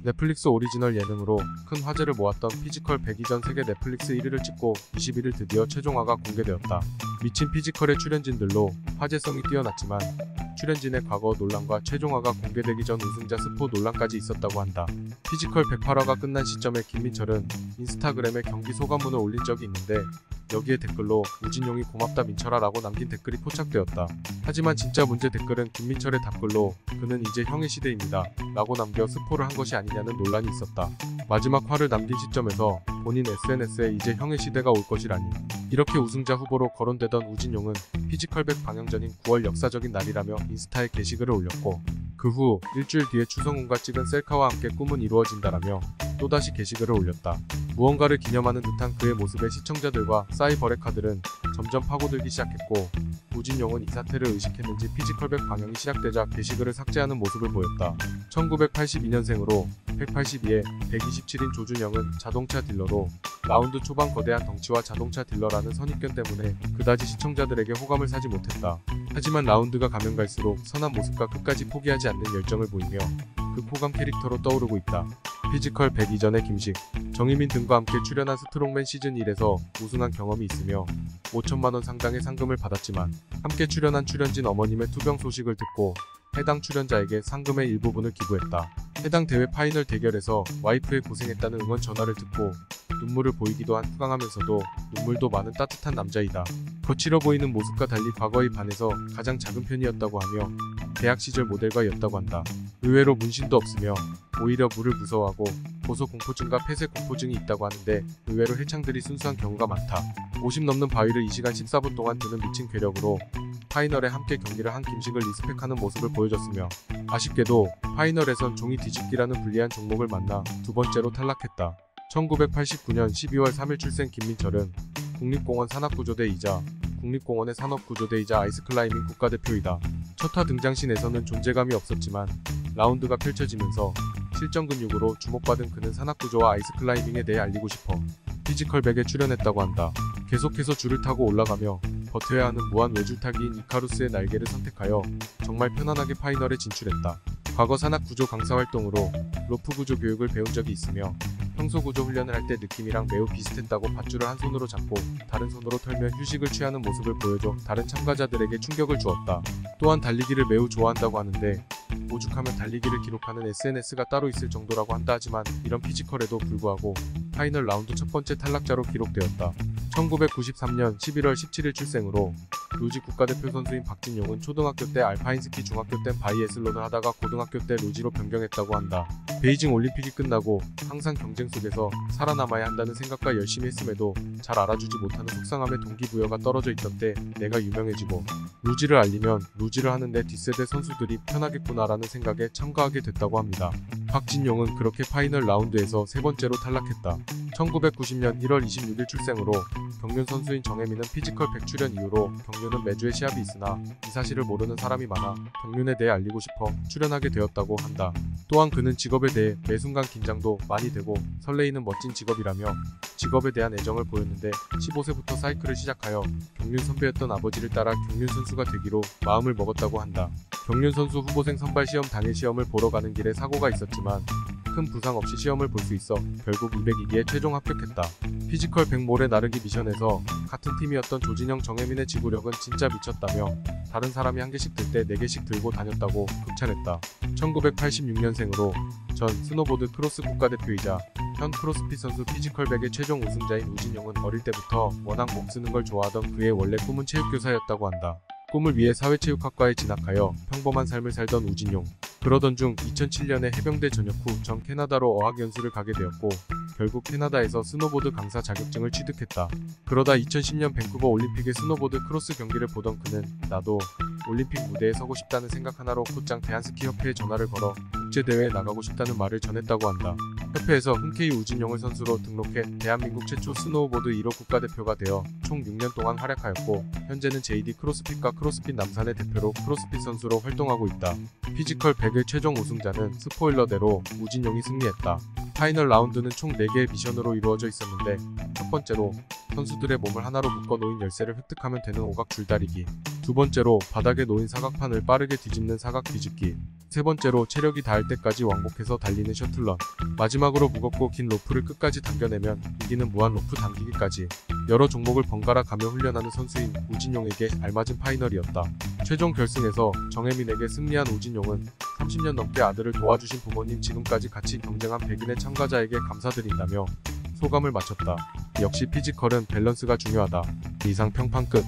넷플릭스 오리지널 예능으로 큰 화제를 모았던 피지컬 100 이전 세계 넷플릭스 1위를 찍고 21일 드디어 최종화가 공개되었다. 미친 피지컬의 출연진들로 화제성이 뛰어났지만 출연진의 과거 논란과 최종화가 공개되기 전 우승자 스포 논란까지 있었다고 한다. 피지컬 108화가 끝난 시점에 김민철은 인스타그램에 경기 소감문을 올린 적이 있는데 여기에 댓글로 우진용이 고맙다 민철아 라고 남긴 댓글이 포착되었다. 하지만 진짜 문제 댓글은 김민철의 답글로 그는 이제 형의 시대입니다 라고 남겨 스포를 한 것이 아니냐는 논란이 있었다. 마지막 화를 남긴 시점에서 본인 SNS에 이제 형의 시대가 올 것이라니. 이렇게 우승자 후보로 거론되던 우진용은 피지컬 100 방영 전인 9월 역사적인 날이라며 인스타에 게시글을 올렸고 그 후 일주일 뒤에 추성훈과 찍은 셀카와 함께 꿈은 이루어진다라며 또다시 게시글을 올렸다. 무언가를 기념하는 듯한 그의 모습에 시청자들과 사이버레카들은 점점 파고들기 시작했고 우진용은 이 사태를 의식했는지 피지컬 100 방영이 시작되자 게시글을 삭제하는 모습을 보였다. 1982년생으로 182에 127인 조준영은 자동차 딜러로 라운드 초반 거대한 덩치와 자동차 딜러라는 선입견 때문에 그다지 시청자들에게 호감을 사지 못했다. 하지만 라운드가 가면 갈수록 선한 모습과 끝까지 포기하지 않는 열정을 보이며 극호감 캐릭터로 떠오르고 있다. 피지컬 100 이전의 김식, 정희민 등과 함께 출연한 스트롱맨 시즌 1에서 우승한 경험이 있으며 5천만원 상당의 상금을 받았지만 함께 출연한 출연진 어머님의 투병 소식을 듣고 해당 출연자에게 상금의 일부분을 기부했다. 해당 대회 파이널 대결에서 와이프의 고생했다는 응원 전화를 듣고 눈물을 보이기도 한 후강하면서도 눈물도 많은 따뜻한 남자이다. 거칠어 보이는 모습과 달리 과거에 반해서 가장 작은 편이었다고 하며 대학 시절 모델과였다고 한다. 의외로 문신도 없으며 오히려 물을 무서워하고 고소공포증과 폐쇄공포증이 있다고 하는데 의외로 헬창들이 순수한 경우가 많다. 50 넘는 바위를 2시간 14분 동안 드는 미친 괴력으로 파이널에 함께 경기를 한 김식을 리스펙하는 모습을 보여줬으며 아쉽게도 파이널에선 종이 뒤집기라는 불리한 종목을 만나 두 번째로 탈락했다. 1989년 12월 3일 출생 김민철은 국립공원 산악구조대이자 국립공원의 산업구조대이자 아이스클라이밍 국가대표이다. 첫화 등장신에서는 존재감이 없었지만 라운드가 펼쳐지면서 실전 근육으로 주목받은 그는 산악구조와 아이스클라이밍에 대해 알리고 싶어 피지컬 100에 출연했다고 한다. 계속해서 줄을 타고 올라가며 버텨야 하는 무한 외줄타기인 이카루스의 날개를 선택하여 정말 편안하게 파이널에 진출했다. 과거 산악구조 강사 활동으로 로프 구조 교육을 배운 적이 있으며 평소 구조 훈련을 할 때 느낌이랑 매우 비슷했다고 밧줄을 한 손으로 잡고 다른 손으로 털며 휴식을 취하는 모습을 보여줘 다른 참가자들에게 충격을 주었다. 또한 달리기를 매우 좋아한다고 하는데 오죽하면 달리기를 기록하는 SNS가 따로 있을 정도라고 한다. 하지만 이런 피지컬에도 불구하고 파이널 라운드 첫 번째 탈락자로 기록되었다. 1993년 11월 17일 출생으로 루지 국가대표 선수인 박진용은 초등학교 때 알파인스키, 중학교 땐 바이애슬론을 하다가 고등학교 때 루지로 변경했다고 한다. 베이징 올림픽이 끝나고 항상 경쟁 속에서 살아남아야 한다는 생각과 열심히 했음에도 잘 알아주지 못하는 속상함에 동기부여가 떨어져 있던 때 내가 유명해지고 루지를 알리면 루지를 하는데 뒷세대 선수들이 편하겠구나라는 생각에 참가하게 됐다고 합니다. 박진용은 그렇게 파이널 라운드에서 세 번째로 탈락했다. 1990년 1월 26일 출생으로 경륜 선수인 정혜민은 피지컬 100 출연 이후로 경륜은 매주에 시합이 있으나 이 사실을 모르는 사람이 많아 경륜에 대해 알리고 싶어 출연하게 되었다고 한다. 또한 그는 직업에 대해 매 순간 긴장도 많이 되고 설레이는 멋진 직업이라며 직업에 대한 애정을 보였는데 15세부터 사이클을 시작하여 경륜 선배였던 아버지를 따라 경륜 선수가 되기로 마음을 먹었다고 한다. 경륜 선수 후보생 선발 시험 당일 시험을 보러 가는 길에 사고가 있었지만 큰 부상 없이 시험을 볼 수 있어 결국 202기에 최종 합격했다. 피지컬 100 모래 나르기 미션에서 같은 팀이었던 조진영, 정혜민의 지구력은 진짜 미쳤다며 다른 사람이 한 개씩 들 때 4개씩 들고 다녔다고 극찬했다. 1986년생으로 전 스노보드 크로스 국가대표이자 현 크로스핏 선수 피지컬 100의 최종 우승자인 우진용은 어릴 때부터 워낙 몸쓰는 걸 좋아하던 그의 원래 꿈은 체육교사였다고 한다. 꿈을 위해 사회체육학과에 진학하여 평범한 삶을 살던 우진용. 그러던 중 2007년에 해병대 전역 후 전 캐나다로 어학연수를 가게 되었고 결국 캐나다에서 스노보드 강사 자격증을 취득했다. 그러다 2010년 밴쿠버 올림픽의 스노보드 크로스 경기를 보던 그는 나도 올림픽 무대에 서고 싶다는 생각 하나로 곧장 대한스키협회에 전화를 걸어 국제대회에 나가고 싶다는 말을 전했다고 한다. 협회에서 흔쾌히 우진용을 선수로 등록해 대한민국 최초 스노우보드 1호 국가대표가 되어 총 6년 동안 활약하였고 현재는 JD 크로스핏과 크로스핏 남산의 대표로 크로스핏 선수로 활동하고 있다. 피지컬 100의 최종 우승자는 스포일러대로 우진용이 승리했다. 파이널 라운드는 총 4개의 미션으로 이루어져 있었는데 첫 번째로 선수들의 몸을 하나로 묶어 놓인 열쇠를 획득하면 되는 오각 줄다리기, 두 번째로 바닥에 놓인 사각판을 빠르게 뒤집는 사각 뒤집기, 세 번째로 체력이 닿을 때까지 왕복해서 달리는 셔틀런. 마지막으로 무겁고 긴 로프를 끝까지 당겨내면 이기는 무한 로프 당기기까지. 여러 종목을 번갈아 가며 훈련하는 선수인 우진용에게 알맞은 파이널이었다. 최종 결승에서 정혜민에게 승리한 우진용은 30년 넘게 아들을 도와주신 부모님, 지금까지 같이 경쟁한 백인의 참가자에게 감사드린다며 소감을 마쳤다. 역시 피지컬은 밸런스가 중요하다. 이상 평판 끝.